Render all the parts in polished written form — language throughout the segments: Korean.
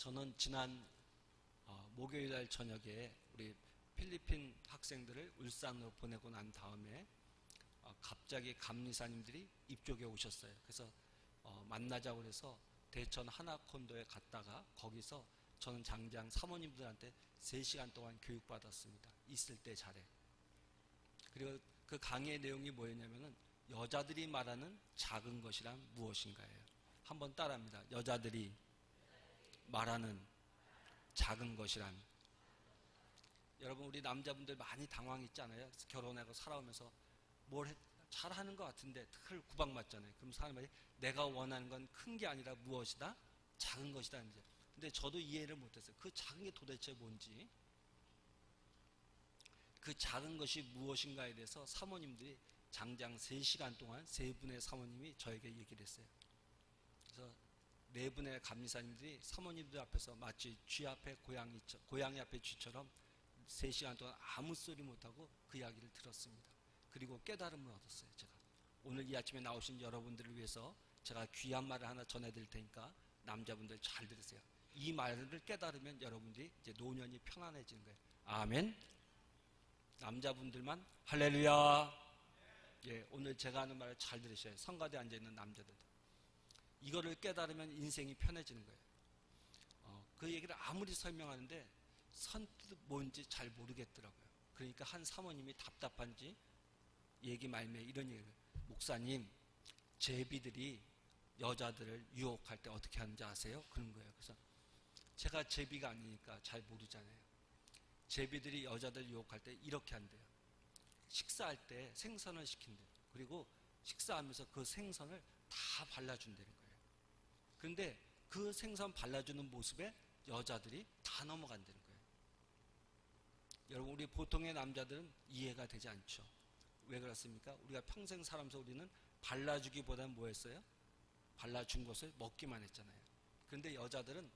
저는 지난 목요일 날 저녁에 우리 필리핀 학생들을 울산으로 보내고 난 다음에 갑자기 감리사님들이 입쪽에 오셨어요. 그래서 만나자고 해서 대천 하나콘도에 갔다가 거기서 저는 장장 사모님들한테 3시간 동안 교육받았습니다. 있을 때 잘해. 그리고 그 강의의 내용이 뭐였냐면은 여자들이 말하는 작은 것이란 무엇인가예요. 한번 따라합니다. 여자들이 말하는 작은 것이란. 여러분, 우리 남자분들 많이 당황했잖아요. 결혼하고 살아오면서 뭘 잘하는 것 같은데 늘 구박맞잖아요. 그럼 사람들이 내가 원하는 건 큰 게 아니라 무엇이다? 작은 것이다. 이제. 근데 저도 이해를 못했어요. 그 작은 게 도대체 뭔지, 그 작은 것이 무엇인가에 대해서 사모님들이 장장 3시간 동안 3분의 사모님이 저에게 얘기를 했어요. 그래서 4분의 감리사님들이 사모님들 앞에서 마치 쥐 앞에 고양이 앞에 쥐처럼 3시간 동안 아무 소리 못하고 그 이야기를 들었습니다. 그리고 깨달음을 얻었어요. 제가 오늘 이 아침에 나오신 여러분들을 위해서 제가 귀한 말을 하나 전해드릴 테니까 남자분들 잘 들으세요. 이 말을 깨달으면 여러분들이 이제 노년이 편안해지는 거예요. 아멘. 남자분들만 할렐루야. 예, 오늘 제가 하는 말을 잘 들으셔요. 성가대에 앉아있는 남자들도. 이거를 깨달으면 인생이 편해지는 거예요. 그 얘기를 아무리 설명하는데 선뜻 뭔지 잘 모르겠더라고요. 그러니까 한 사모님이 답답한지 얘기 말미에 이런 얘기를, 목사님, 제비들이 여자들을 유혹할 때 어떻게 하는지 아세요? 그런 거예요. 그래서 제가 제비가 아니니까 잘 모르잖아요. 제비들이 여자들 유혹할 때 이렇게 한대요. 식사할 때 생선을 시킨대요. 그리고 식사하면서 그 생선을 다 발라준다는 거예요. 그런데 그 생선 발라주는 모습에 여자들이 다 넘어간다는 거예요. 여러분, 우리 보통의 남자들은 이해가 되지 않죠. 왜 그렇습니까? 우리가 평생 살면서 우리는 발라주기보다는 뭐 했어요? 발라준 것을 먹기만 했잖아요. 그런데 여자들은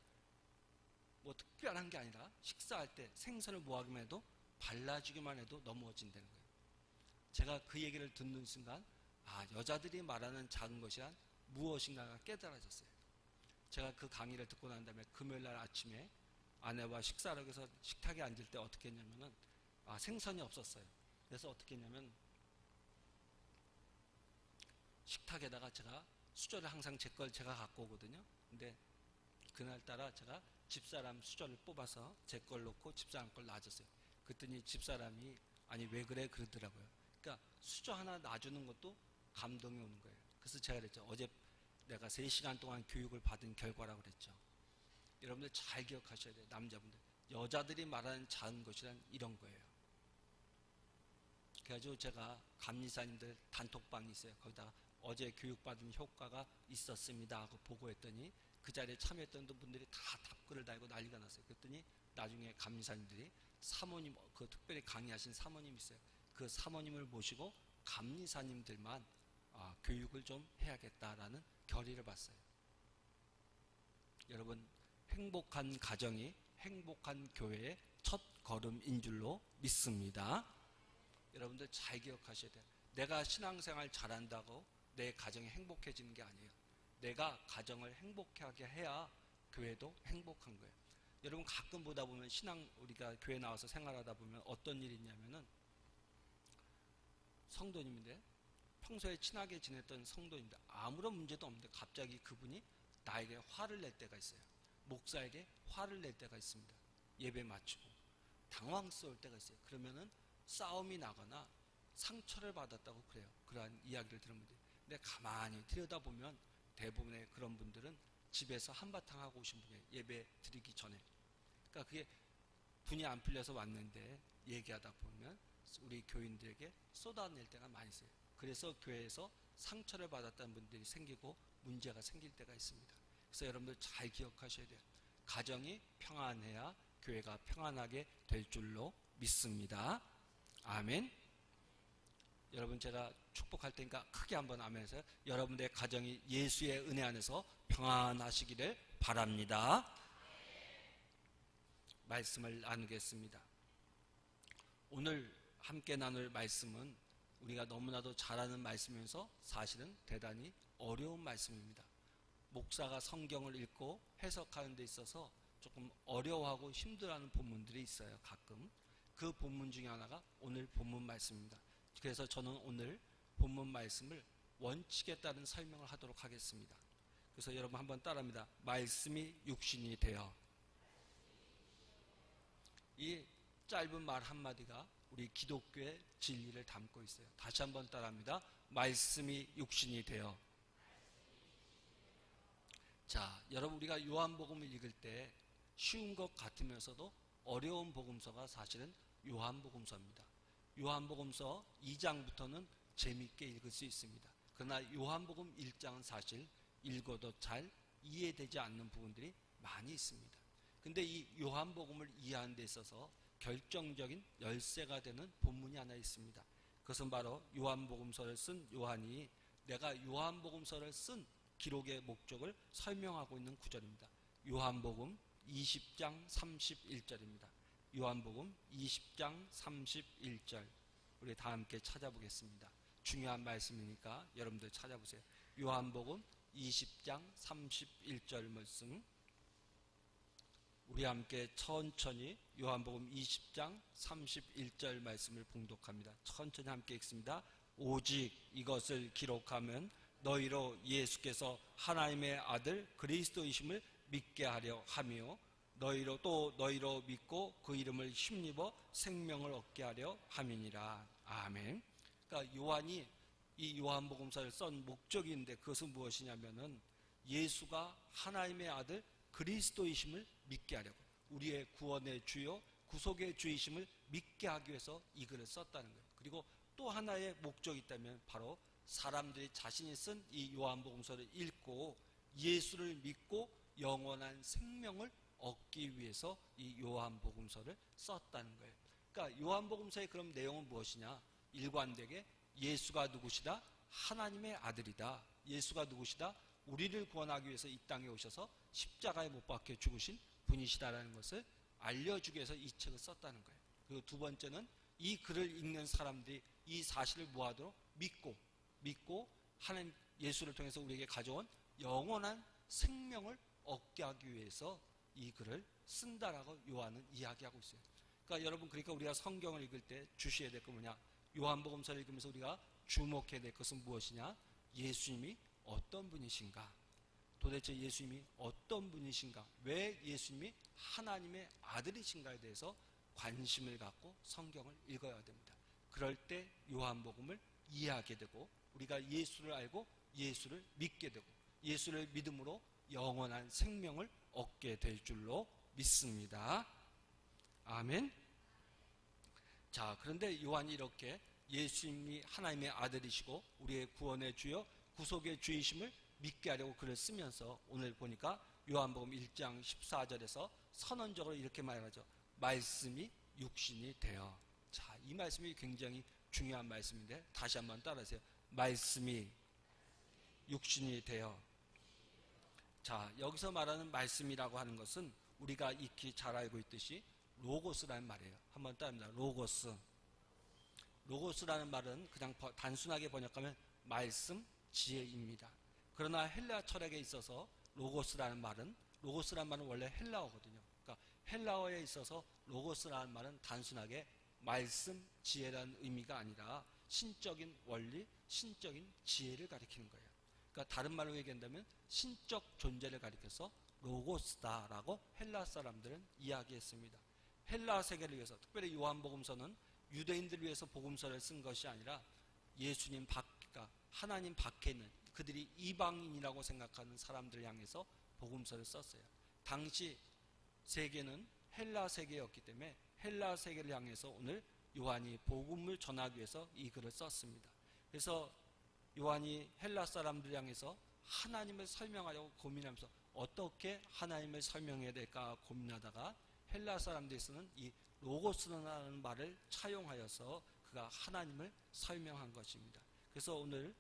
뭐 특별한 게 아니라 식사할 때 생선을 뭐하기만 해도 발라주기만 해도 넘어진다는 거예요. 제가 그 얘기를 듣는 순간 여자들이 말하는 작은 것이란 무엇인가가 깨달아졌어요. 제가 그 강의를 듣고 난 다음에 금요일날 아침에 아내와 식사를 해서 식탁에 앉을 때 어떻게 했냐면은 생선이 없었어요. 그래서 어떻게 했냐면 식탁에다가 제가 수저를 항상 제 걸 제가 갖고 오거든요. 근데 그날따라 제가 집사람 수저를 뽑아서 제 걸 놓고 집사람 걸 놔줬어요. 그랬더니 집사람이 아니 왜 그래 그러더라고요. 그러니까 수저 하나 놔주는 것도 감동이 오는 거예요. 그래서 제가 그랬죠. 어제 내가 3시간 동안 교육을 받은 결과라고 그랬죠. 여러분들 잘 기억하셔야 돼요. 남자분들. 여자들이 말하는 작은 것이란 이런 거예요. 그래가지고 제가 감리사님들 단톡방이 있어요. 거기다가 어제 교육받은 효과가 있었습니다 하고 보고했더니 그 자리에 참여했던 분들이 다 답글을 달고 난리가 났어요. 그랬더니 나중에 감리사님들이 사모님, 그 특별히 강의하신 사모님 있어요. 그 사모님을 모시고 감리사님들만 교육을 좀 해야겠다라는 결의를 봤어요. 여러분, 행복한 가정이 행복한 교회의 첫 걸음인 줄로 믿습니다. 여러분들 잘 기억하셔야 돼요. 내가 신앙생활 잘한다고 내 가정이 행복해지는 게 아니에요. 내가 가정을 행복하게 해야 교회도 행복한 거예요. 여러분, 가끔 보다 보면 우리가 교회 나와서 생활하다 보면 어떤 일이 있냐면은 성도님인데 평소에 친하게 지냈던 성도인데 아무런 문제도 없는데 갑자기 그분이 나에게 화를 낼 때가 있어요. 목사에게 화를 낼 때가 있습니다. 예배 마치고 당황스러울 때가 있어요. 그러면은 싸움이 나거나 상처를 받았다고 그래요. 그러한 이야기를 들은 분들이. 근데 가만히 들여다보면 대부분의 그런 분들은 집에서 한바탕 하고 오신 분이에요. 예배 드리기 전에. 그러니까 그게 분이 안 풀려서 왔는데 얘기하다 보면 우리 교인들에게 쏟아낼 때가 많이 있어요. 그래서 교회에서 상처를 받았다는 분들이 생기고 문제가 생길 때가 있습니다. 그래서 여러분들 잘 기억하셔야 돼요. 가정이 평안해야 교회가 평안하게 될 줄로 믿습니다. 아멘. 여러분, 제가 축복할 테니까 크게 한번 아멘 해서 여러분들의 가정이 예수의 은혜 안에서 평안하시기를 바랍니다. 말씀을 나누겠습니다. 오늘 함께 나눌 말씀은 우리가 너무나도 잘 아는 말씀이면서 사실은 대단히 어려운 말씀입니다. 목사가 성경을 읽고 해석하는 데 있어서 조금 어려워하고 힘들어하는 본문들이 있어요. 가끔. 그 본문 중에 하나가 오늘 본문 말씀입니다. 그래서 저는 오늘 본문 말씀을 원칙에 따른 설명을 하도록 하겠습니다. 그래서 여러분 한번 따라합니다. 말씀이 육신이 되어. 이 짧은 말 한마디가 우리 기독교의 진리를 담고 있어요. 다시 한번 따라합니다. 말씀이 육신이 되어. 자, 여러분 우리가 요한복음을 읽을 때 쉬운 것 같으면서도 어려운 복음서가 사실은 요한복음서입니다. 요한복음서 2장부터는 재미있게 읽을 수 있습니다. 그러나 요한복음 1장은 사실 읽어도 잘 이해되지 않는 부분들이 많이 있습니다. 근데 이 요한복음을 이해하는 데 있어서 결정적인 열쇠가 되는 본문이 하나 있습니다. 그것은 바로 요한복음서를 쓴 요한이 내가 요한복음서를 쓴 기록의 목적을 설명하고 있는 구절입니다. 요한복음 20장 31절입니다. 요한복음 20장 31절 우리 다 함께 찾아보겠습니다. 중요한 말씀이니까 여러분들 찾아보세요. 요한복음 20장 31절 말씀 우리 함께 천천히 요한복음 20장 31절 말씀을 봉독합니다. 천천히 함께 읽습니다. 오직 이것을 기록하면 너희로 예수께서 하나님의 아들 그리스도이심을 믿게 하려 하며 너희로 믿고 그 이름을 힘입어 생명을 얻게 하려 함이니라. 아멘. 그러니까 요한이 이 요한복음서를 쓴 목적이 있는데 그것은 무엇이냐면은 예수가 하나님의 아들 그리스도이심을 믿게 하려고 우리의 구원의 주요 구속의 주이심을 믿게 하기 위해서 이 글을 썼다는 거예요. 그리고 또 하나의 목적이 있다면 바로 사람들이 자신이 쓴 이 요한복음서를 읽고 예수를 믿고 영원한 생명을 얻기 위해서 이 요한복음서를 썼다는 거예요. 그러니까 요한복음서의 그럼 내용은 무엇이냐? 일관되게 예수가 누구시다? 하나님의 아들이다. 예수가 누구시다? 우리를 구원하기 위해서 이 땅에 오셔서 십자가에 못 박혀 죽으신 분이시다라는 것을 알려주기 위해서 이 책을 썼다는 거예요. 그리고 두 번째는 이 글을 읽는 사람들이 이 사실을 뭐하도록 믿고 하나님 예수를 통해서 우리에게 가져온 영원한 생명을 얻게 하기 위해서 이 글을 쓴다라고 요한은 이야기하고 있어요. 그러니까 여러분 그러니까 우리가 성경을 읽을 때 주셔야 될 거 뭐냐? 요한복음서를 읽으면서 우리가 주목해야 될 것은 무엇이냐? 예수님이 어떤 분이신가? 도대체 예수님이 어떤 분이신가? 왜 예수님이 하나님의 아들이신가에 대해서 관심을 갖고 성경을 읽어야 됩니다. 그럴 때 요한복음을 이해하게 되고 우리가 예수를 알고 예수를 믿게 되고 예수를 믿음으로 영원한 생명을 얻게 될 줄로 믿습니다. 아멘. 자, 그런데 요한이 이렇게 예수님이 하나님의 아들이시고 우리의 구원의 주요 구속의 주이심을 믿게 하려고 글을 쓰면서 오늘 보니까 요한복음 1장 14절에서 선언적으로 이렇게 말하죠. 말씀이 육신이 되어. 자, 이 말씀이 굉장히 중요한 말씀인데 다시 한번 따라하세요. 말씀이 육신이 되어. 자, 여기서 말하는 말씀이라고 하는 것은 우리가 익히 잘 알고 있듯이 로고스라는 말이에요. 한번 따릅니다. 로고스. 로고스라는 말은 그냥 단순하게 번역하면 말씀, 지혜입니다. 그러나 헬라 철학에 있어서 로고스라는 말은 원래 헬라어거든요. 그러니까 헬라어에 있어서 로고스라는 말은 단순하게 말씀, 지혜라는 의미가 아니라 신적인 원리, 신적인 지혜를 가리키는 거예요. 그러니까 다른 말로 얘기한다면 신적 존재를 가리켜서 로고스다라고 헬라 사람들은 이야기했습니다. 헬라 세계를 위해서 특별히 요한복음서는 유대인들을 위해서 복음서를 쓴 것이 아니라 예수님 그러니까 하나님 밖에 있는 그들이 이방인이라고 생각하는 사람들을 향해서 복음서를 썼어요. 당시 세계는 헬라 세계였기 때문에 헬라 세계를 향해서 오늘 요한이 복음을 전하기 위해서 이 글을 썼습니다. 그래서 요한이 헬라 사람들을 향해서 하나님을 설명하려고 고민하면서 어떻게 하나님을 설명해야 될까 고민하다가 헬라 사람들이 쓰는 이 로고스라는 말을 차용하여서 그가 하나님을 설명한 것입니다. 그래서 오늘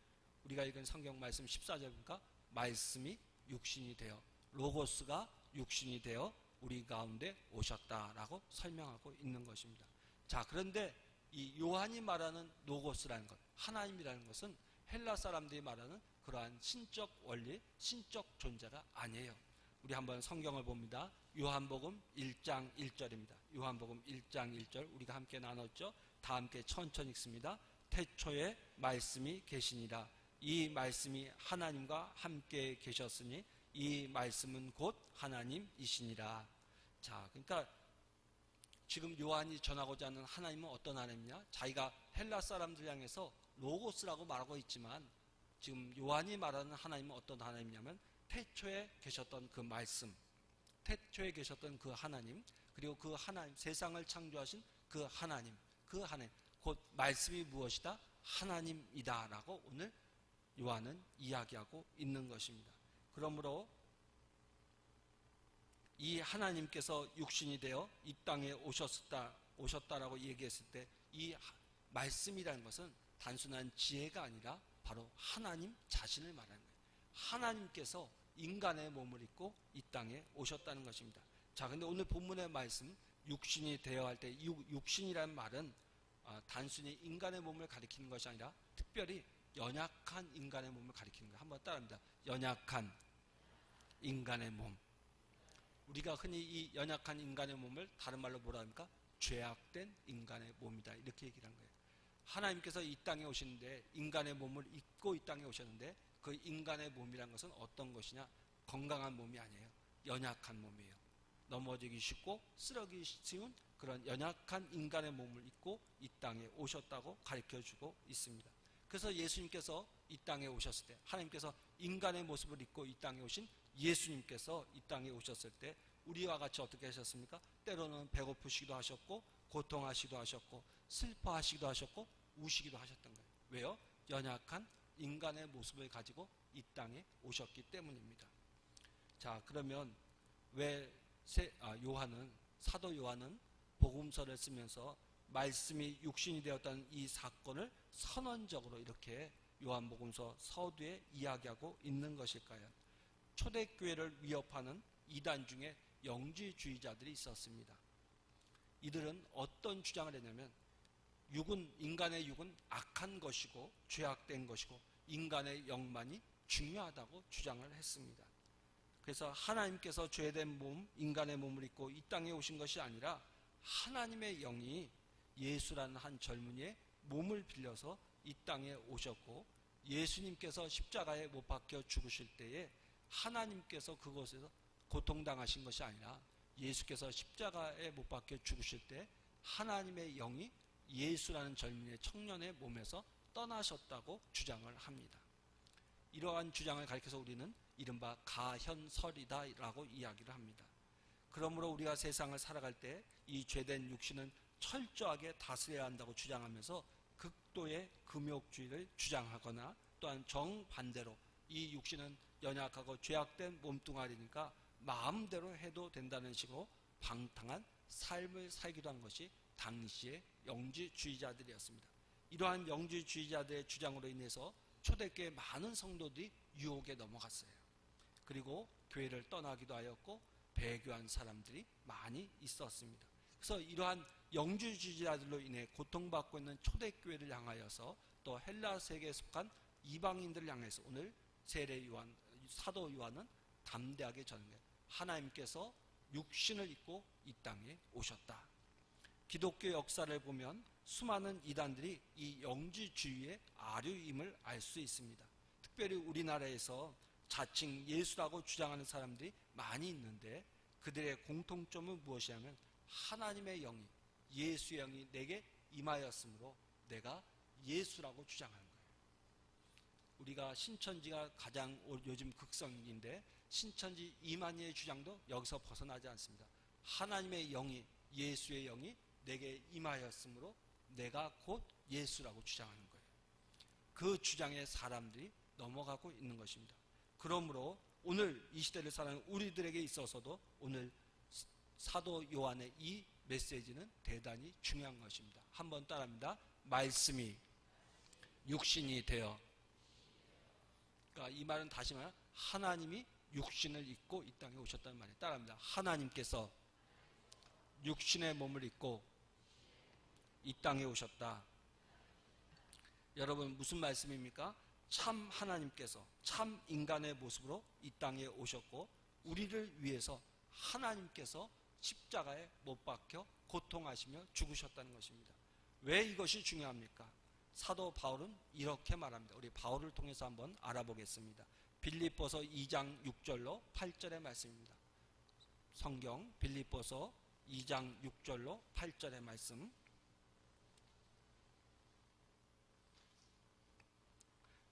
우리가 읽은 성경 말씀 14절 보니까 말씀이 육신이 되어 로고스가 육신이 되어 우리 가운데 오셨다라고 설명하고 있는 것입니다. 자, 그런데 이 요한이 말하는 로고스라는 것, 하나님이라는 것은 헬라 사람들이 말하는 그러한 신적 원리, 신적 존재가 아니에요. 우리 한번 성경을 봅니다. 요한복음 1장 1절입니다. 요한복음 1장 1절 우리가 함께 나눴죠. 다 함께 천천히 읽습니다. 태초에 말씀이 계시니라. 이 말씀이 하나님과 함께 계셨으니 이 말씀은 곧 하나님이시니라. 자, 그러니까 지금 요한이 전하고자 하는 하나님은 어떤 하나님이냐? 자기가 헬라 사람들 향해서 로고스라고 말하고 있지만 지금 요한이 말하는 하나님은 어떤 하나님이냐면 태초에 계셨던 그 말씀, 태초에 계셨던 그 하나님, 그리고 그 하나님, 세상을 창조하신 그 하나님, 곧 말씀이 무엇이다? 하나님이다 라고 오늘 요한은 이야기하고 있는 것입니다. 그러므로 이 하나님께서 육신이 되어 이 땅에 오셨다라고 얘기했을 때 이 말씀이라는 것은 단순한 지혜가 아니라 바로 하나님 자신을 말하는 거예요. 하나님께서 인간의 몸을 입고 이 땅에 오셨다는 것입니다. 자, 근데 오늘 본문의 말씀 육신이 되어 할 때 육신이라는 말은 단순히 인간의 몸을 가리키는 것이 아니라 특별히 연약한 인간의 몸을 가리키는 거예요. 한번 따라합니다. 연약한 인간의 몸. 우리가 흔히 이 연약한 인간의 몸을 다른 말로 뭐라 합니까? 죄악된 인간의 몸이다 이렇게 얘기를 한 거예요. 하나님께서 이 땅에 오시는데 인간의 몸을 입고 이 땅에 오셨는데 그 인간의 몸이란 것은 어떤 것이냐? 건강한 몸이 아니에요. 연약한 몸이에요. 넘어지기 쉽고 쓰러지기 쉬운 그런 연약한 인간의 몸을 입고 이 땅에 오셨다고 가르쳐주고 있습니다. 그래서 예수님께서 이 땅에 오셨을 때 하나님께서 인간의 모습을 입고 이 땅에 오신 예수님께서 이 땅에 오셨을 때 우리와 같이 어떻게 하셨습니까? 때로는 배고프시기도 하셨고 고통하시기도 하셨고 슬퍼하시기도 하셨고 우시기도 하셨던 거예요. 왜요? 연약한 인간의 모습을 가지고 이 땅에 오셨기 때문입니다. 자, 그러면 왜 사도 요한은 복음서를 쓰면서 말씀이 육신이 되었다는 이 사건을 선언적으로 이렇게 요한복음서 서두에 이야기하고 있는 것일까요? 초대교회를 위협하는 이단 중에 영지주의자들이 있었습니다. 이들은 어떤 주장을 했냐면 인간의 육은 악한 것이고 죄악된 것이고 인간의 영만이 중요하다고 주장을 했습니다. 그래서 하나님께서 죄된 몸, 인간의 몸을 입고 이 땅에 오신 것이 아니라 하나님의 영이 예수라는 한 젊은이의 몸을 빌려서 이 땅에 오셨고 예수님께서 십자가에 못 박혀 죽으실 때에 하나님께서 그곳에서 고통당하신 것이 아니라 예수께서 십자가에 못 박혀 죽으실 때 하나님의 영이 예수라는 젊은이의 청년의 몸에서 떠나셨다고 주장을 합니다. 이러한 주장을 가리켜서 우리는 이른바 가현설이다라고 이야기를 합니다. 그러므로 우리가 세상을 살아갈 때 이 죄된 육신은 철저하게 다스려야 한다고 주장하면서 극도의 금욕주의를 주장하거나 또한 정반대로 이 육신은 연약하고 죄악된 몸뚱아리니까 마음대로 해도 된다는 식으로 방탕한 삶을 살기도 한 것이 당시의 영지주의자들이었습니다. 이러한 영지주의자들의 주장으로 인해서 초대교회 많은 성도들이 유혹에 넘어갔어요. 그리고 교회를 떠나기도 하였고 배교한 사람들이 많이 있었습니다. 그래서 이러한 영지주의자들로 인해 고통받고 있는 초대교회를 향하여서 또 헬라 세계에 속한 이방인들을 향해서 오늘 사도 요한은 담대하게 전한 거예요. 하나님께서 육신을 입고 이 땅에 오셨다. 기독교 역사를 보면 수많은 이단들이 이 영지주의의 아류임을 알 수 있습니다. 특별히 우리나라에서 자칭 예수라고 주장하는 사람들이 많이 있는데 그들의 공통점은 무엇이냐면 하나님의 영이 예수의 영이 내게 임하였으므로 내가 예수라고 주장하는 거예요. 우리가 신천지가 가장 요즘 극성인데 신천지 이만희의 주장도 여기서 벗어나지 않습니다. 하나님의 영이 예수의 영이 내게 임하였으므로 내가 곧 예수라고 주장하는 거예요. 그 주장에 사람들이 넘어가고 있는 것입니다. 그러므로 오늘 이 시대를 사는 우리들에게 있어서도 오늘 사도 요한의 이 메시지는 대단히 중요한 것입니다. 한번 따라합니다. 말씀이 육신이 되어, 그러니까 이 말은 다시 말하면 하나님이 육신을 입고 이 땅에 오셨다는 말이에요. 따라합니다. 하나님께서 육신의 몸을 입고 이 땅에 오셨다. 여러분 무슨 말씀입니까? 참 하나님께서 참 인간의 모습으로 이 땅에 오셨고 우리를 위해서 하나님께서 십자가에 못 박혀 고통하시며 죽으셨다는 것입니다. 왜 이것이 중요합니까? 사도 바울은 이렇게 말합니다. 우리 바울을 통해서 한번 알아보겠습니다. 빌립보서 2장 6절로 8절의 말씀입니다. 성경 빌립보서 2장 6절로 8절의 말씀.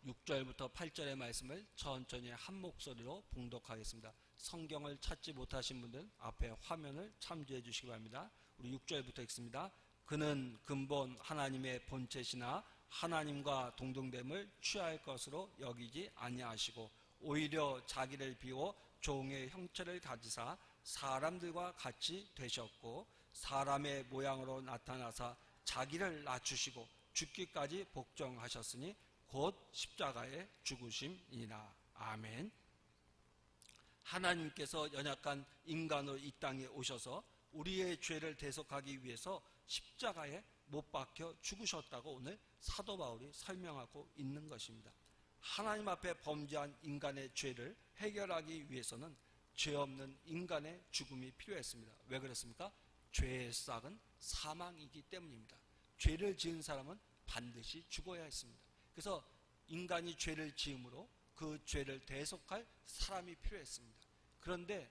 6절부터 8절의 말씀을 천천히 한 목소리로 봉독하겠습니다. 성경을 찾지 못하신 분들은 앞에 화면을 참조해 주시기 바랍니다. 우리 6절부터 읽습니다. 그는 근본 하나님의 본체시나 하나님과 동등됨을 취할 것으로 여기지 아니하시고 오히려 자기를 비워 종의 형체를 가지사 사람들과 같이 되셨고 사람의 모양으로 나타나사 자기를 낮추시고 죽기까지 복종하셨으니 곧 십자가에 죽으심이니라. 아멘. 하나님께서 연약한 인간으로 이 땅에 오셔서 우리의 죄를 대속하기 위해서 십자가에 못 박혀 죽으셨다고 오늘 사도 바울이 설명하고 있는 것입니다. 하나님 앞에 범죄한 인간의 죄를 해결하기 위해서는 죄 없는 인간의 죽음이 필요했습니다. 왜 그렇습니까? 죄의 싹은 사망이기 때문입니다. 죄를 지은 사람은 반드시 죽어야 했습니다. 그래서 인간이 죄를 지음으로 그 죄를 대속할 사람이 필요했습니다. 그런데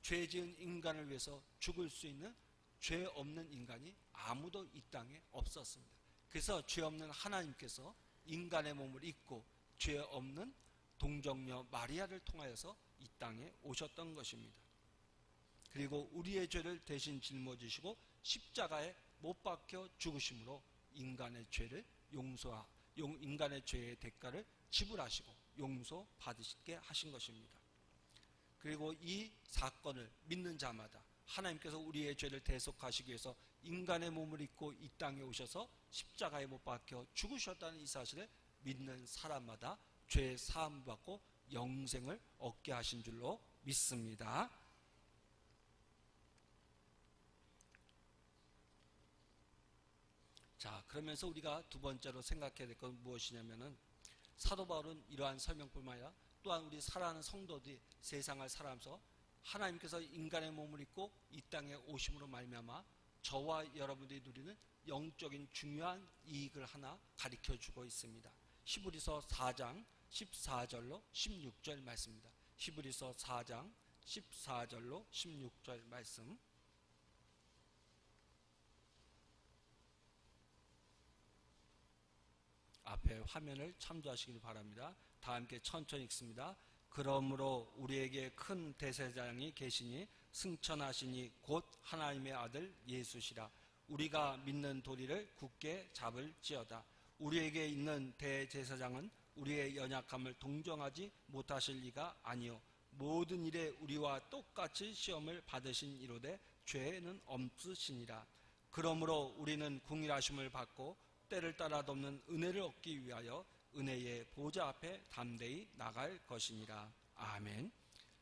죄 지은 인간을 위해서 죽을 수 있는 죄 없는 인간이 아무도 이 땅에 없었습니다. 그래서 죄 없는 하나님께서 인간의 몸을 입고 죄 없는 동정녀 마리아를 통하여서 이 땅에 오셨던 것입니다. 그리고 우리의 죄를 대신 짊어지시고 십자가에 못 박혀 죽으심으로 인간의 죄를 인간의 죄의 대가를 지불하시고 용서받으시게 하신 것입니다. 그리고 이 사건을 믿는 자마다 하나님께서 우리의 죄를 대속하시기 위해서 인간의 몸을 입고 이 땅에 오셔서 십자가에 못 박혀 죽으셨다는 이 사실을 믿는 사람마다 죄 사함 받고 영생을 얻게 하신 줄로 믿습니다. 자, 그러면서 우리가 두 번째로 생각해야 될 건 무엇이냐면은 사도 바울은 이러한 설명뿐만 아니라 또한 우리 사랑하는 성도들이 세상을 살아가면서 하나님께서 인간의 몸을 입고 이 땅에 오심으로 말미암아 저와 여러분들이 누리는 영적인 중요한 이익을 하나 가르쳐주고 있습니다. 히브리서 4장 14절로 16절 말씀입니다. 히브리서 4장 14절로 16절 말씀. 앞에 화면을 참조하시길 바랍니다. 다 함께 천천히 읽습니다. 그러므로 우리에게 큰 대제사장이 계시니 승천하시니 곧 하나님의 아들 예수시라. 우리가 믿는 도리를 굳게 잡을지어다. 우리에게 있는 대제사장은 우리의 연약함을 동정하지 못하실 리가 아니요 모든 일에 우리와 똑같이 시험을 받으신 이로되 죄는 없으시니라. 그러므로 우리는 긍휼하심을 받고 때를 따라 돕는 은혜를 얻기 위하여 은혜의 보좌 앞에 담대히 나갈 것이니라. 아멘.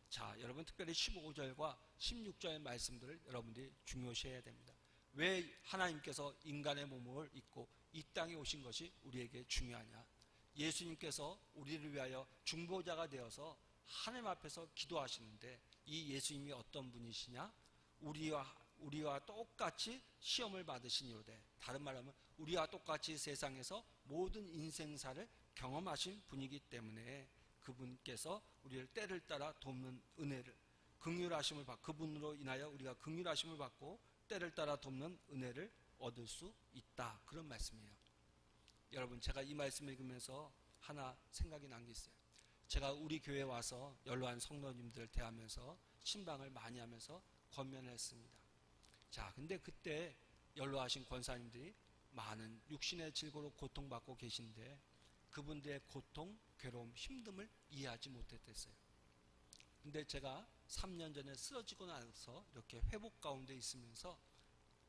자, 여러분 특별히 15절과 16절의 말씀들을 여러분들이 중요시해야 됩니다. 왜 하나님께서 인간의 몸을 입고 이 땅에 오신 것이 우리에게 중요하냐? 예수님께서 우리를 위하여 중보자가 되어서 하나님 앞에서 기도하시는데 이 예수님이 어떤 분이시냐? 우리와 똑같이 시험을 받으시니로되, 다른 말하면 우리와 똑같이 세상에서 모든 인생사를 경험하신 분이기 때문에 그분께서 우리를 때를 따라 돕는 은혜를 긍휼하심을 받고 그분으로 인하여 우리가 긍휼하심을 받고 때를 따라 돕는 은혜를 얻을 수 있다. 그런 말씀이에요. 여러분, 제가 이 말씀을 읽으면서 하나 생각이 난 게 있어요. 제가 우리 교회에 와서 연로한 성도님들을 대하면서 신방을 많이 하면서 권면을 했습니다. 자, 근데 그때 연로하신 권사님들이 많은 육신의 질고로 고통받고 계신데 그분들의 고통, 괴로움, 힘듦을 이해하지 못했댔어요. 근데 제가 3년 전에 쓰러지고 나서 이렇게 회복 가운데 있으면서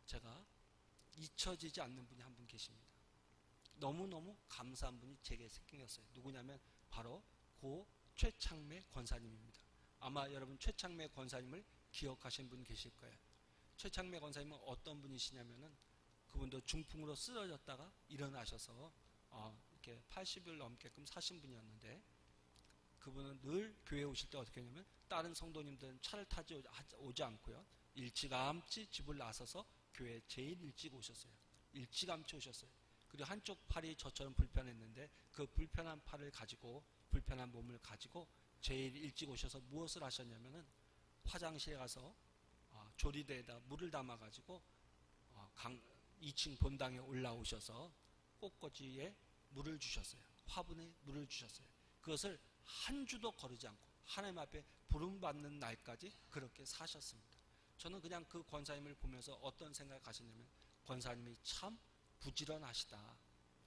제가 잊혀지지 않는 분이 한 분 계십니다. 너무너무 감사한 분이 제게 생겼어요. 누구냐면 바로 고 최창매 권사님입니다. 아마 여러분 최창매 권사님을 기억하시는 분 계실 거예요. 최창매 권사님은 어떤 분이시냐면은 그분도 중풍으로 쓰러졌다가 일어나셔서 이렇게 80일 넘게끔 사신 분이었는데 그분은 늘 교회에 오실 때 어떻게 하냐면 다른 성도님들은 차를 타지 오지 않고요. 일찌감치 집을 나서서 교회에 제일 일찍 오셨어요. 일찌감치 오셨어요. 그리고 한쪽 팔이 저처럼 불편했는데 그 불편한 팔을 가지고 불편한 몸을 가지고 제일 일찍 오셔서 무엇을 하셨냐면은 화장실에 가서 조리대에다 물을 담아 가지고 2층 본당에 올라오셔서 꽃꽂이에 물을 주셨어요. 화분에 물을 주셨어요. 그것을 한 주도 거르지 않고 하나님 앞에 부름받는 날까지 그렇게 사셨습니다. 저는 그냥 그 권사님을 보면서 어떤 생각을 가셨냐면 권사님이 참 부지런하시다.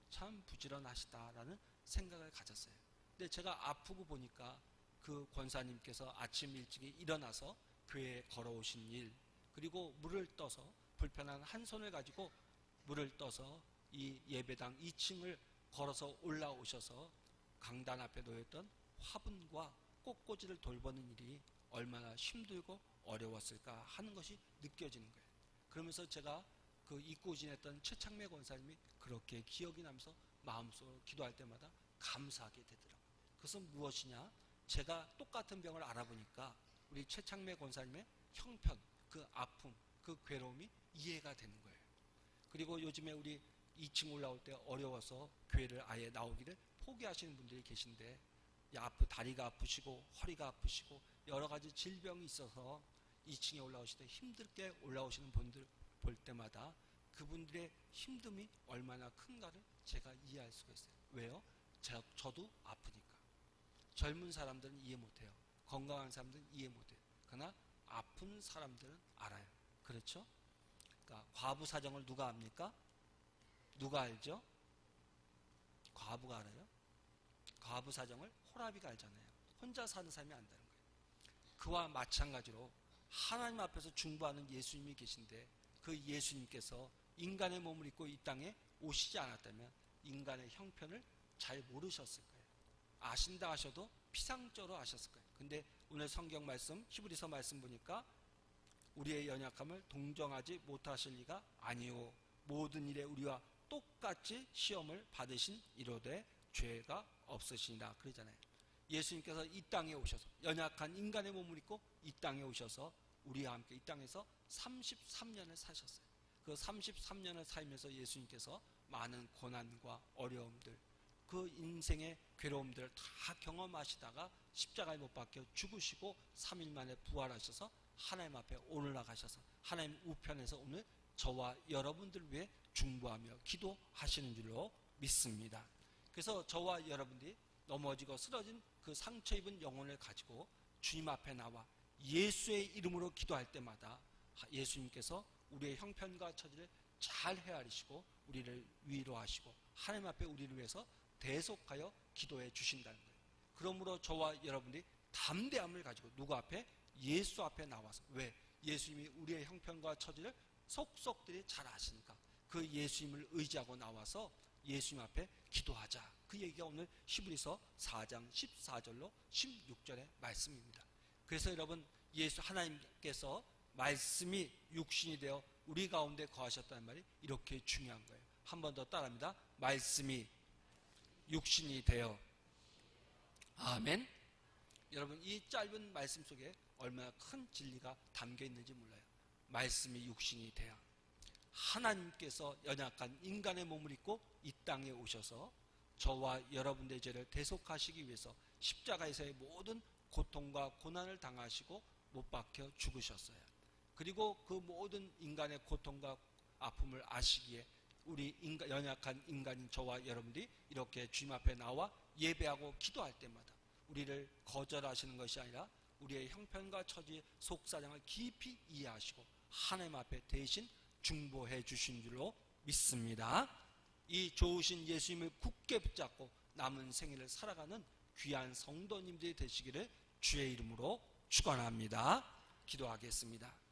참 부지런하시다라는 생각을 가졌어요. 근데 제가 아프고 보니까 그 권사님께서 아침 일찍이 일어나서 교회에 걸어오신 일, 그리고 물을 떠서 불편한 한 손을 가지고 물을 떠서 이 예배당 2층을 걸어서 올라오셔서 강단 앞에 놓였던 화분과 꽃꽂이를 돌보는 일이 얼마나 힘들고 어려웠을까 하는 것이 느껴지는 거예요. 그러면서 제가 그 잊고 지냈던 최창매 권사님이 그렇게 기억이 나면서 마음속으로 기도할 때마다 감사하게 되더라고요. 그것은 무엇이냐? 제가 똑같은 병을 알아보니까 우리 최창매 권사님의 형편, 그 아픔, 그 괴로움이 이해가 되는 거예요. 그리고 요즘에 우리 2층 올라올 때 어려워서 교회를 아예 나오기를 포기하시는 분들이 계신데 다리가 아프시고 허리가 아프시고 여러 가지 질병이 있어서 2층에 올라오실 때 힘들게 올라오시는 분들 볼 때마다 그분들의 힘듦이 얼마나 큰가를 제가 이해할 수가 있어요. 왜요? 저도 아프니까. 젊은 사람들은 이해 못해요. 건강한 사람들은 이해 못해요. 그러나 아픈 사람들은 알아요. 그렇죠? 그러니까 과부 사정을 누가 압니까? 누가 알죠? 과부가 알아요? 과부 사정을 호라비가 알잖아요. 혼자 사는 사람이 안다는 거예요. 그와 마찬가지로 하나님 앞에서 중보하는 예수님이 계신데 그 예수님께서 인간의 몸을 입고 이 땅에 오시지 않았다면 인간의 형편을 잘 모르셨을 거예요. 아신다 하셔도 피상적으로 아셨을 거예요. 근데 오늘 성경 말씀, 히브리서 말씀 보니까 우리의 연약함을 동정하지 못하실 리가 아니오. 모든 일에 우리와 똑같이 시험을 받으신 이로되 죄가 없으시니라 그러잖아요. 예수님께서 이 땅에 오셔서 연약한 인간의 몸을 입고 이 땅에 오셔서 우리와 함께 이 땅에서 33년을 사셨어요. 그 33년을 살면서 예수님께서 많은 고난과 어려움들, 그 인생의 괴로움들을 다 경험하시다가 십자가에 못 박혀 죽으시고 3일 만에 부활하셔서 하나님 앞에 올라가셔서 하나님 우편에서 오늘 저와 여러분들 위해 중보하며 기도하시는 줄로 믿습니다. 그래서 저와 여러분들이 넘어지고 쓰러진 그 상처 입은 영혼을 가지고 주님 앞에 나와 예수의 이름으로 기도할 때마다 예수님께서 우리의 형편과 처지를 잘 헤아리시고 우리를 위로하시고 하나님 앞에 우리를 위해서 대속하여 기도해 주신다는 거예요. 그러므로 저와 여러분들이 담대함을 가지고 누구 앞에? 예수 앞에 나와서. 왜? 예수님이 우리의 형편과 처지를 속속들이 잘 아시니까 그 예수님을 의지하고 나와서 예수님 앞에 기도하자. 그 얘기가 오늘 히브리서 4장 14절로 16절의 말씀입니다. 그래서 여러분, 예수 하나님께서 말씀이 육신이 되어 우리 가운데 거하셨다는 말이 이렇게 중요한 거예요. 한 번 더 따라합니다. 말씀이 육신이 되어. 아멘. 여러분, 이 짧은 말씀 속에 얼마나 큰 진리가 담겨 있는지 몰라요. 말씀이 육신이 되어 하나님께서 연약한 인간의 몸을 입고 이 땅에 오셔서 저와 여러분들의 죄를 대속하시기 위해서 십자가에서의 모든 고통과 고난을 당하시고 못 박혀 죽으셨어요. 그리고 그 모든 인간의 고통과 아픔을 아시기에 우리 연약한 인간인 저와 여러분들이 이렇게 주님 앞에 나와 예배하고 기도할 때마다 우리를 거절하시는 것이 아니라 우리의 형편과 처지의 속사정을 깊이 이해하시고 하나님 앞에 대신 중보해 주신 줄로 믿습니다. 이 좋으신 예수님을 굳게 붙잡고 남은 생애를 살아가는 귀한 성도님들이 되시기를 주의 이름으로 축원합니다. 기도하겠습니다.